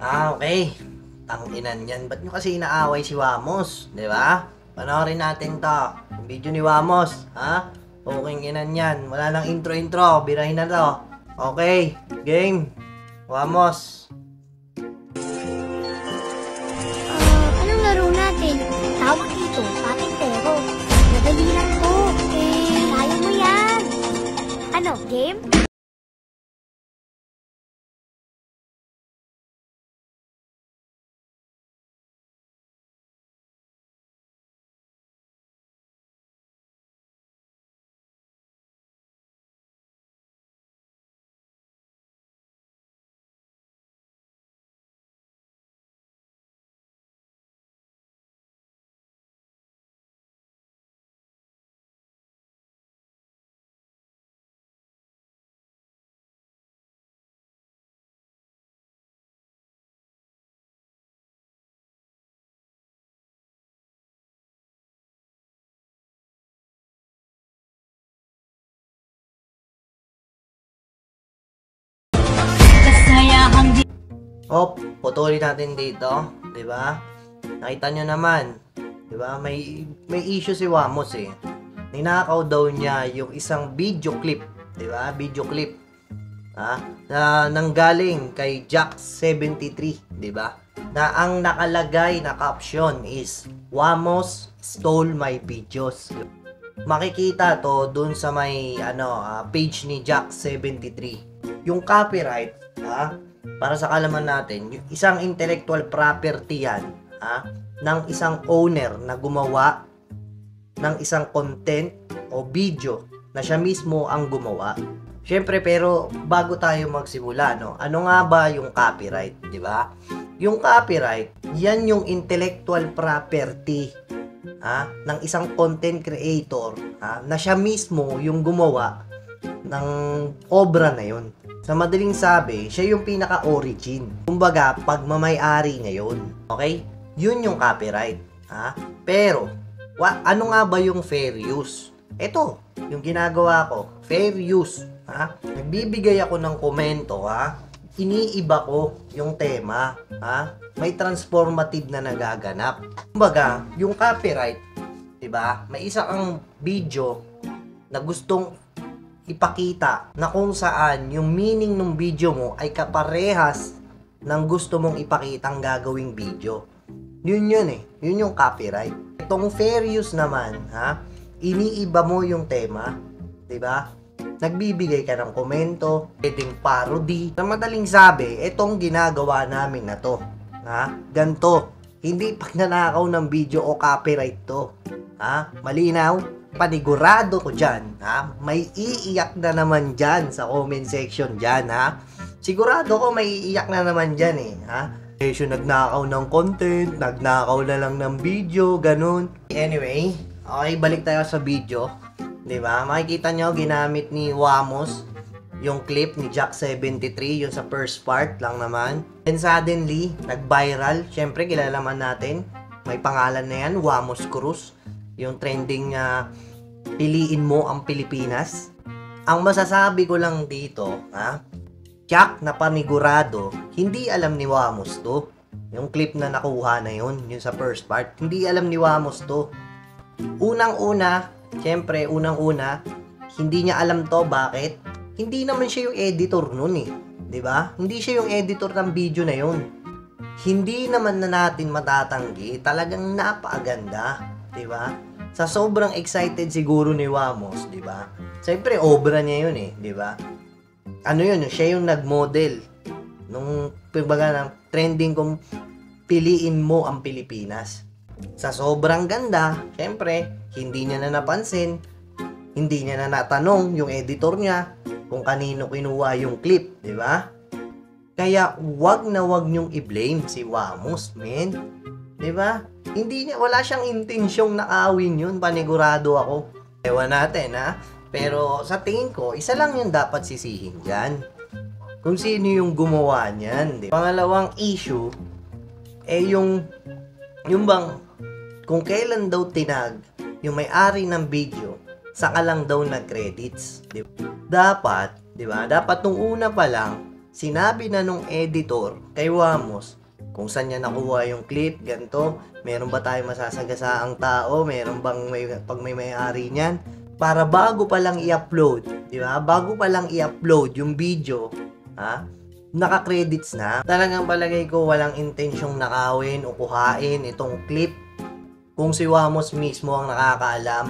Okay. Tanginan yan. Ba't nyo kasi inaaway si Wamos? Di ba? Panoorin natin to. Yung video ni Wamos. Ha? Okay, inan yan. Wala nang intro-intro. Birahin na to. Okay. Game. Wamos. Anong laro natin? Tawag dito, patintero. Madali lang to. Kaya mo yan. Ano, game? Putulin natin dito. Di ba? Nakita nyo naman. Di ba? May issue si Wamos eh. Ninakaw daw niya yung isang video clip. Di ba? Video clip. Na nanggaling kay Jack73. Di ba? Na ang nakalagay na caption is Wamos stole my videos. Makikita to dun sa may page ni Jack73. Yung copyright, para sa kalaman natin, yung isang intellectual property yan, ng isang owner na gumawa ng isang content o video na siya mismo ang gumawa. Syempre, pero bago tayo magsimula, ano nga ba yung copyright, di ba? Yung copyright, yan yung intellectual property ng isang content creator na siya mismo yung gumawa ng obra na yun. Sa madaling sabi, siya yung pinaka-origin. Kumbaga, pagmamay-ari niya yun. Okay? Yun yung copyright. Pero, ano nga ba yung fair use? Ito, yung ginagawa ko, fair use. Nagbibigay ako ng komento, iniiba ko yung tema, may transformative na nagaganap. Kumbaga, yung copyright, 'di ba? May isa kang video na gustong ipakita na kung saan yung meaning ng video mo ay kaparehas ng gusto mong ipakitang gagawing video. Yun yung copyright. Itong fair use naman, iniiba mo yung tema, 'di ba? Nagbibigay ka ng komento, pwedeng parody. Sa madaling sabi, itong ginagawa namin na to. Ganto. Hindi pagnanakaw ng video o copyright to. Malinaw? Panigurado ko dyan. May iiyak na naman dyan sa comment section dyan. Sigurado ko may iiyak na naman dyan eh. Nagnakaw ng content, nagnakaw na lang ng video, ganun. Anyway, okay, balik tayo sa video. Diba? Makikita nyo, ginamit ni Wamos yung clip ni Jack73, yung sa first part lang naman. And suddenly, nag-viral. Siyempre, kilala naman natin. May pangalan na yan, Wamos Cruz. Yung trending piliin mo ang Pilipinas. Ang masasabi ko lang dito, Jack na panigurado, hindi alam ni Wamos to. Yung clip na nakuha na yun, yung sa first part, hindi alam ni Wamos to. Unang-una, hindi niya alam to. Bakit? Hindi naman siya yung editor nun eh. 'Di ba? Hindi siya yung editor ng video na yun. Hindi naman na natin matatanggi. Talagang napakaganda. 'Di ba? Sa sobrang excited siguro ni Wamos, 'di ba? Siyempre, obra niya yun eh. 'Di ba? Ano yun? Siya yung nag-model nung ng trending kung piliin mo ang Pilipinas. Sa sobrang ganda, syempre, hindi niya na napansin, hindi niya na natanong yung editor niya kung kanino kinuha yung clip, di ba? Kaya wag na wag niyong i-blame si Wamos, men. Di ba? Wala siyang intensyong nakawin yun, panigurado ako. Ewan natin, Pero sa tingin ko, isa lang yung dapat sisihin dyan. Kung sino yung gumawa niyan, di ba? Pangalawang issue, yung bang kung kailan daw tinag yung may-ari ng video, saka lang daw nag-credits. Dapat, di ba? Dapat nung una pa lang, sinabi na nung editor kay Wamos kung saan niya nakuha yung clip, ganito, meron ba tayo masasagasaang tao, meron bang pag may may-ari niyan, para bago pa lang i-upload, di ba? Bago pa lang i-upload yung video, naka-credits na. Talagang palagay ko walang intensyong nakawin o kuhain itong clip. Kung si Wamos mismo ang nakakaalam,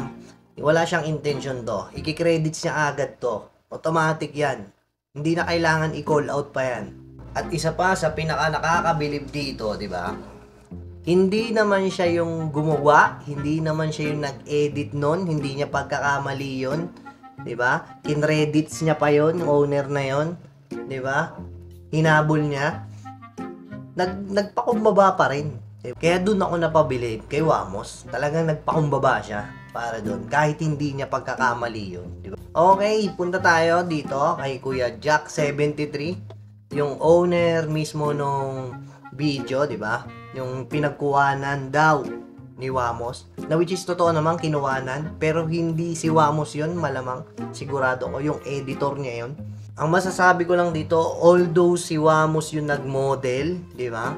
wala siyang intention to. Iki-credits niya agad to. Automatic yan. Hindi na kailangan i-call out pa yan. At isa pa sa pinaka nakakabilib dito, di ba? Hindi naman siya yung gumawa, hindi naman siya yung nag-edit nun, hindi niya pagkakamali yun, di ba? Kinredits niya pa yun, yung owner na yun, di ba? Hinabol niya. Nagpakumbaba pa rin. Kaya doon ako napabilib kay Wamos. Talagang nagpakumbaba siya para doon, kahit hindi niya pagkakamali yun, di ba? Okay, punta tayo dito kay Kuya Jack 73. Yung owner mismo nung video, di ba? Yung pinagkuhanan daw ni Wamos. Na which is totoo naman kinuhanan, pero hindi si Wamos yun, malamang. Sigurado ko, yung editor niya yun. Ang masasabi ko lang dito, although si Wamos yung nag-model, di ba?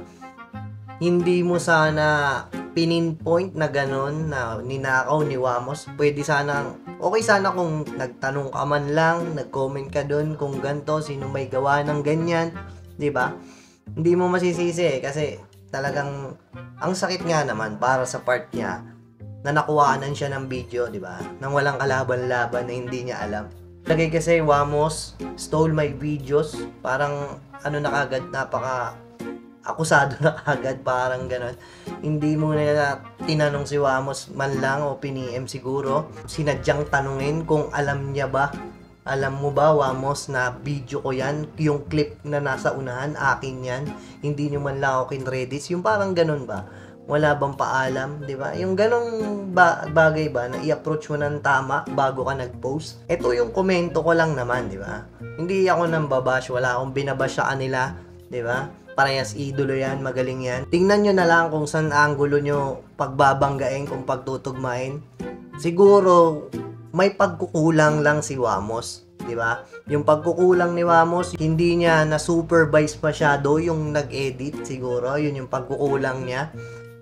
Hindi mo sana pininpoint na ganun na ninakaw ni Wamos. Pwede sana, okay sana kung nagtanong ka man lang, nag-comment ka dun kung ganto, sino may gawa ng ganyan, di ba? Hindi mo masisisi kasi talagang ang sakit nga naman para sa part niya na nakuhaanan siya ng video, di ba? Nang walang kalaban-laban na hindi niya alam. Lagay kasi Wamos stole my videos, parang ano na kagad, napaka akusado na kagad, parang ganon. Hindi mo na tinanong si Wamos man lang o piniem siguro. Sinadyang tanungin kung alam niya ba. Alam mo ba, Wamos, na video ko yan? Yung clip na nasa unahan, akin yan. Hindi nyo man lang ako kinredits. Yung parang ganon ba? Wala bang paalam, di ba? Yung ganong bagay ba na i-approach mo ng tama bago ka nag-post? Ito yung komento ko lang naman, di ba? Hindi ako nang babash, wala akong binabash sa kanila, di ba? Parehas idolo yan, magaling yan. Tingnan nyo na lang kung saan angulo nyo pagbabanggain, kung pagtutugmain. Siguro, may pagkukulang lang si Wamos, di ba? Yung pagkukulang ni Wamos, hindi niya na-supervise masyado yung nag-edit siguro. Yun yung pagkukulang niya.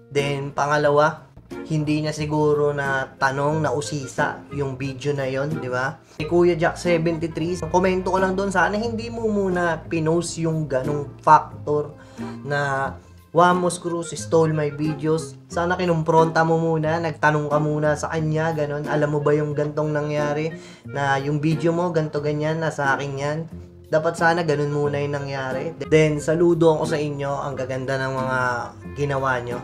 Then, pangalawa, hindi niya siguro na tanong, na usisa yung video na yon, di ba? Si Kuya Jack 73, komento ko lang doon, sana hindi mo muna pinost yung ganong factor na Wamos Cruz stole my videos. Sana kinumpronta mo muna, nagtanong ka muna sa kanya, ganon. Alam mo ba yung gantong nangyari, na yung video mo, ganto ganyan, nasa akin yan. Dapat sana ganun muna yung nangyari. Then, saludo ako sa inyo, ang gaganda ng mga ginawa nyo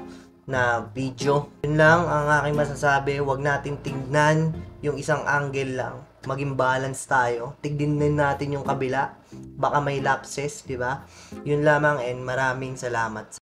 na video. Yun lang ang aking masasabi, wag natin tignan yung isang angle lang. Maging balance tayo. Tignan natin yung kabila. Baka may lapses, di ba? Yun lamang, and maraming salamat.